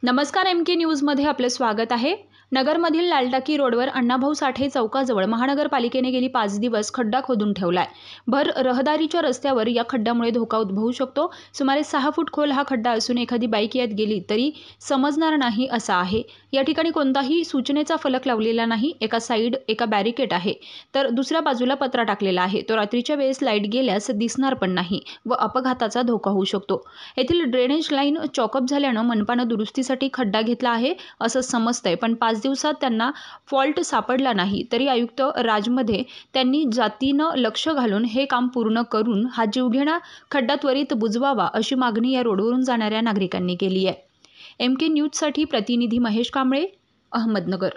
नमस्कार, MK न्यूजमध्ये आपले स्वागत आहे। नगरमधील लालटाकी रोडवर अण्णाभाऊ साठे चौकाजवळ महानगरपालिकेने गेली 5 दिवस खड्डा खोदून ठेवलाय। भर रहदारीच्या रस्त्यावर या खड्ड्यामुळे धोका उद्भवू शकतो। सुमारे 6 फूट खोल हा खड्डा असून एखादी बाईक यात गेली तरी समजणार नाही असा आहे। या ठिकाणी कोणताही सूचनेचा फलक लावलेला नाही। एका साइड एका बॅरिकेड आहे तर दुसऱ्या बाजूला पत्रा टाकलेला आहे। तो रात्रीच्या वेळेस लाईट गेल्यास दिसणार पण नाही व अपघाताचा धोका होऊ शकतो। येथील ड्रेनेज लाईन चॉकअप झाल्याने मनपाने दुरुस्तीसाठी खड्डा घेतला आहे असं समजतंय, पण 5 दिवसात त्यांना फॉल्ट सापडला नाही तरी आयुक्त राजमध्ये त्यांनी जातीनं लक्ष घालून हे काम पूर्ण करून हा जीवघेणा खड्डा त्वरित बुजवावा अशी मागणी या रोडवरून जाणाऱ्या नागरिकांनी केली आहे। MK न्यूजसाठी प्रतिनिधी महेश कांबळे, अहमदनगर।